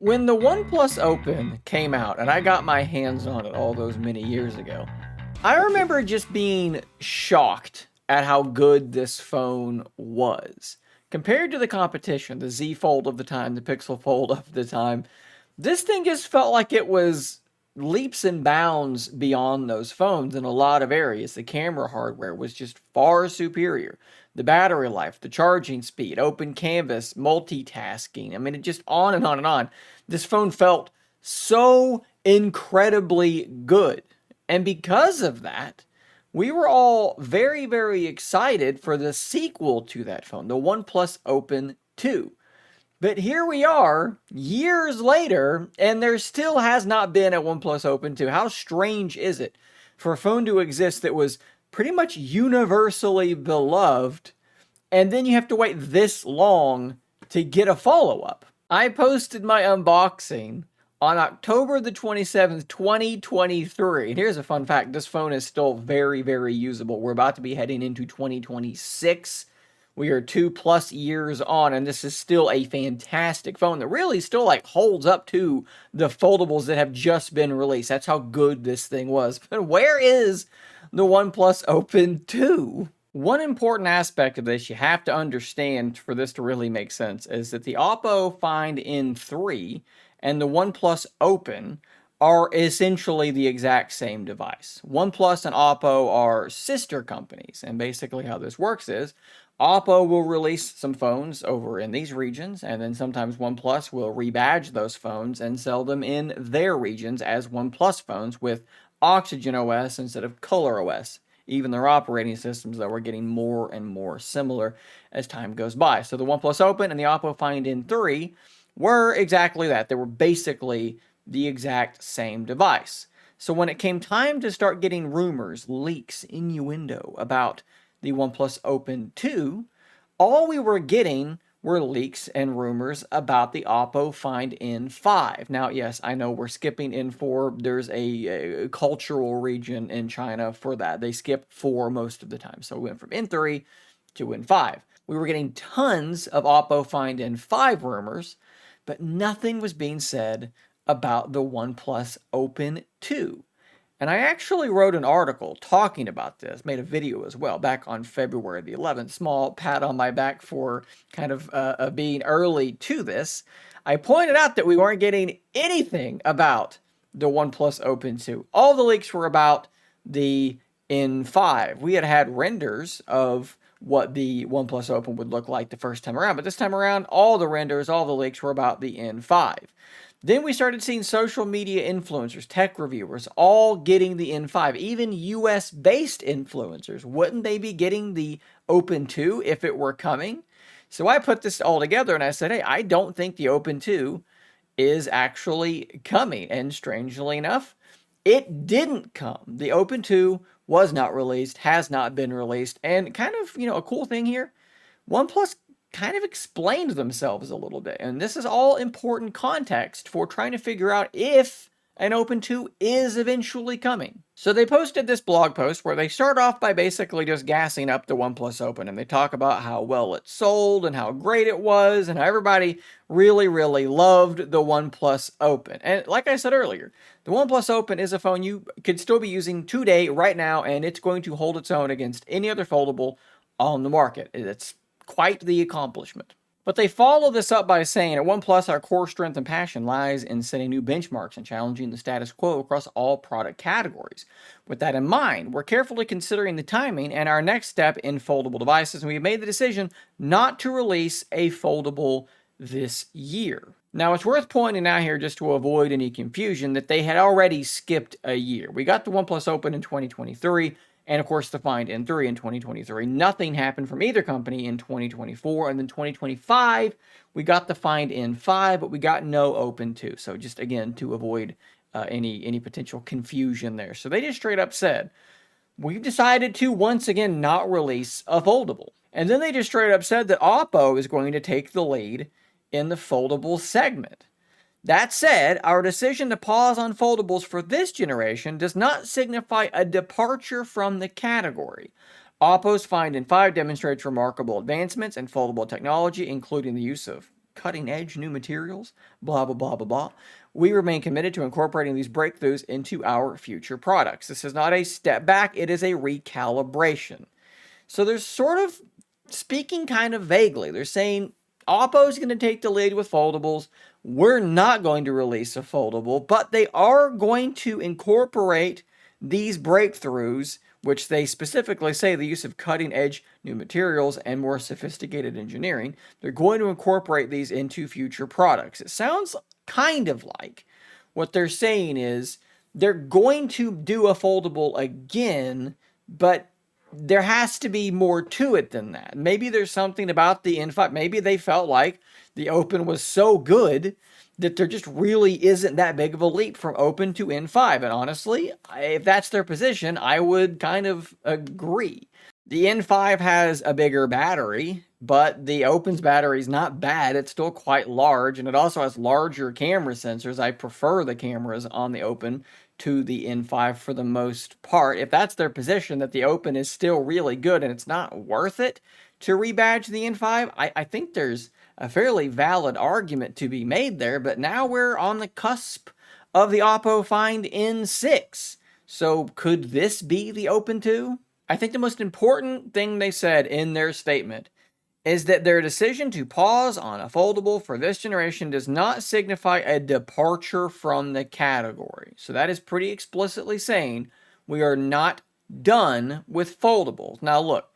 When the OnePlus Open came out and I got my hands on it all those many years ago, I remember just being shocked at how good this phone was. Compared to the competition, the Z Fold of the time, the Pixel Fold of the time, this thing just felt like it was leaps and bounds beyond those phones in a lot of areas. The camera hardware was just far superior. The battery life, the charging speed, open canvas, multitasking. I mean, it just on and on and on. This phone felt so incredibly good. And because of that, we were all very, very excited for the sequel to that phone, the OnePlus Open 2. But here we are, years later, and there still has not been a OnePlus Open 2. How strange is it for a phone to exist that was pretty much universally beloved, and then you have to wait this long to get a follow-up? I posted my unboxing on October the 27th, 2023. And here's a fun fact. This phone is still very, very usable. We're about to be heading into 2026. We are 2+ years on, and this is still a fantastic phone that really still holds up to the foldables that have just been released. That's how good this thing was. But where is the OnePlus Open 2? One important aspect of this you have to understand for this to really make sense is that the Oppo Find N3 and the OnePlus Open are essentially the exact same device. OnePlus and Oppo are sister companies, and basically how this works is Oppo will release some phones over in these regions, and then sometimes OnePlus will rebadge those phones and sell them in their regions as OnePlus phones with Oxygen OS instead of Color OS. Even their operating systems, though, are getting more and more similar as time goes by. So the OnePlus Open and the Oppo Find N3 were exactly that. They were basically the exact same device. So when it came time to start getting rumors, leaks, innuendo about the OnePlus Open 2, all we were getting were leaks and rumors about the Oppo Find N5. Now, yes, I know we're skipping N4. There's a cultural region in China for that. They skip 4 most of the time. So we went from N3 to N5. We were getting tons of Oppo Find N5 rumors, but nothing was being said about the OnePlus Open 2. And I actually wrote an article talking about this, made a video as well, back on February the 11th. Small pat on my back for kind of being early to this. I pointed out that we weren't getting anything about the OnePlus Open 2. All the leaks were about the N5. We had renders of what the OnePlus Open would look like the first time around, but this time around, all the renders, all the leaks were about the N5. Then we started seeing social media influencers, tech reviewers, all getting the N5. Even US-based influencers. Wouldn't they be getting the Open 2 if it were coming? So I put this all together and I said, hey, I don't think the Open 2 is actually coming. And strangely enough, it didn't come. The Open 2 was not released, has not been released. And kind of, a cool thing here, OnePlus kind of explained themselves a little bit. And this is all important context for trying to figure out if an Open 2 is eventually coming. So they posted this blog post where they start off by basically just gassing up the OnePlus Open, and they talk about how well it sold and how great it was and how everybody really, really loved the OnePlus Open. And like I said earlier, the OnePlus Open is a phone you could still be using today, right now, and it's going to hold its own against any other foldable on the market. It's quite the accomplishment. But they follow this up by saying, at OnePlus, our core strength and passion lies in setting new benchmarks and challenging the status quo across all product categories. With that in mind, we're carefully considering the timing and our next step in foldable devices, and we made the decision not to release a foldable this year. Now, it's worth pointing out here, just to avoid any confusion, that they had already skipped a year. We got the OnePlus Open in 2023, and of course the Find N3 in 2023. Nothing happened from either company in 2024. And then 2025, we got the Find N5, but we got no Open 2. So just again, to avoid any potential confusion there. So they just straight up said, we've decided to once again not release a foldable. And then they just straight up said that Oppo is going to take the lead in the foldable segment. That said, our decision to pause on foldables for this generation does not signify a departure from the category. Oppo's Find N5 demonstrates remarkable advancements in foldable technology, including the use of cutting edge new materials, blah, blah, blah, blah, blah. We remain committed to incorporating these breakthroughs into our future products. This is not a step back, it is a recalibration. So they're sort of speaking kind of vaguely. They're saying Oppo's going to take the lead with foldables. We're not going to release a foldable, but they are going to incorporate these breakthroughs, which they specifically say the use of cutting edge new materials and more sophisticated engineering. They're going to incorporate these into future products. It sounds kind of like what they're saying is they're going to do a foldable again, but there has to be more to it than that. Maybe there's something about the N5. Maybe they felt like the Open was so good that there just really isn't that big of a leap from Open to N5. And honestly, if that's their position, I would kind of agree. The N5 has a bigger battery, but the Open's battery is not bad. It's still quite large, and it also has larger camera sensors. I prefer the cameras on the Open to the N5 for the most part. If that's their position, that the Open is still really good and it's not worth it to rebadge the N5, I think there's a fairly valid argument to be made there, but now we're on the cusp of the Oppo Find N6. So could this be the Open 2? I think the most important thing they said in their statement is that their decision to pause on a foldable for this generation does not signify a departure from the category. So that is pretty explicitly saying we are not done with foldables. Now look,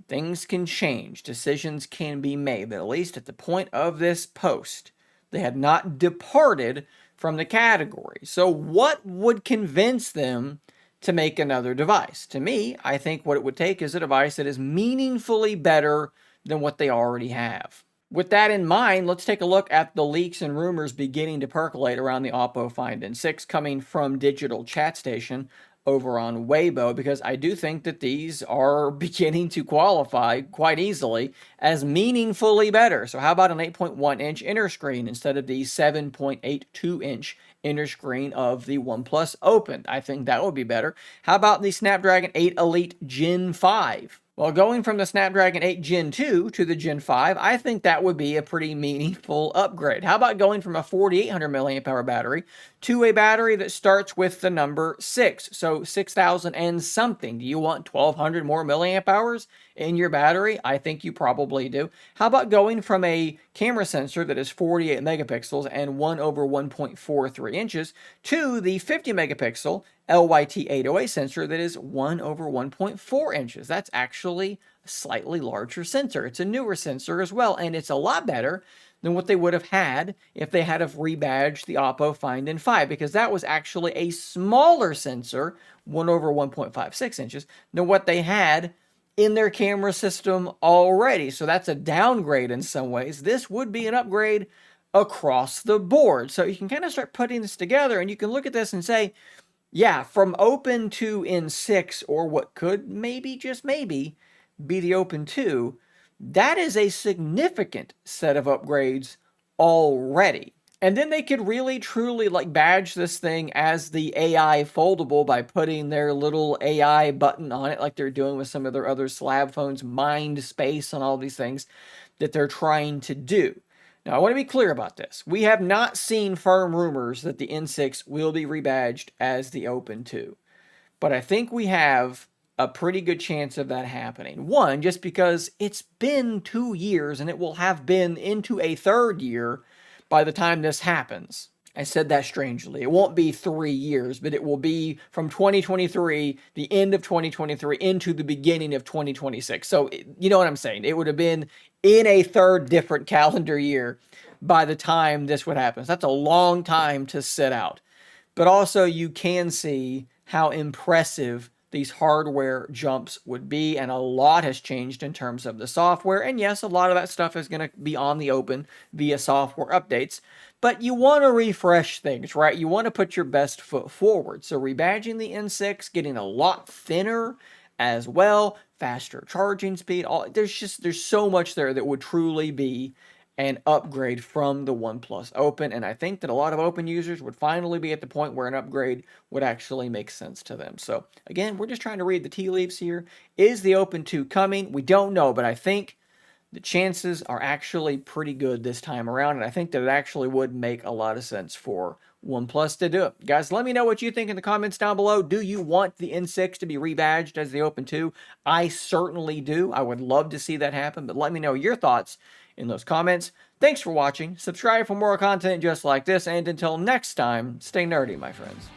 things can change, decisions can be made, but at least at the point of this post, they had not departed from the category. So what would convince them to make another device? To me, I think what it would take is a device that is meaningfully better than what they already have. With that in mind, let's take a look at the leaks and rumors beginning to percolate around the Oppo Find N6 coming from Digital Chat Station over on Weibo, because I do think that these are beginning to qualify quite easily as meaningfully better. So how about an 8.1-inch inner screen instead of the 7.82-inch inner screen of the OnePlus Open? I think that would be better. How about the Snapdragon 8 Elite Gen 5? Well, going from the Snapdragon 8 Gen 2 to the Gen 5, I think that would be a pretty meaningful upgrade. How about going from a 4,800 milliamp hour battery to a battery that starts with the number 6, so 6,000 and something? Do you want 1,200 more milliamp hours in your battery? I think you probably do. How about going from a camera sensor that is 48 megapixels and 1 over 1.43 inches to the 50 megapixel LYT808 sensor that is 1 over 1.4 inches. That's actually a slightly larger sensor. It's a newer sensor as well, and it's a lot better than what they would have had if they had have rebadged the Oppo Find N5, because that was actually a smaller sensor, 1 over 1.56 inches, than what they had in their camera system already. So that's a downgrade in some ways. This would be an upgrade across the board. So you can kind of start putting this together, and you can look at this and say, yeah, from Open to N6, or what could maybe, just maybe, be the Open 2, that is a significant set of upgrades already. And then they could really, truly, like, badge this thing as the AI foldable by putting their little AI button on it, like they're doing with some of their other slab phones, mind space, and all these things that they're trying to do. Now, I want to be clear about this. We have not seen firm rumors that the N6 will be rebadged as the Open 2. But I think we have a pretty good chance of that happening. One, just because it's been 2 years and it will have been into a third year by the time this happens. I said that strangely. It won't be 3 years, but it will be from 2023, the end of 2023, into the beginning of 2026. So, you know what I'm saying? It would have been in a third different calendar year by the time this would happen. So that's a long time to sit out. But also, you can see how impressive these hardware jumps would be, and a lot has changed in terms of the software. And yes, a lot of that stuff is going to be on the Open via software updates, but you want to refresh things, right? You want to put your best foot forward. So rebadging the N6, getting a lot thinner as well, faster charging speed, there's so much there that would truly be an upgrade from the OnePlus Open, and I think that a lot of Open users would finally be at the point where an upgrade would actually make sense to them. So again, we're just trying to read the tea leaves here. Is the Open 2 coming? We don't know, but I think the chances are actually pretty good this time around, and I think that it actually would make a lot of sense for OnePlus to do it. Guys, let me know what you think in the comments down below. Do you want the N6 to be rebadged as the Open 2? I certainly do. I would love to see that happen, but let me know your thoughts in those comments. Thanks for watching. Subscribe for more content just like this, and until next time, stay nerdy, my friends.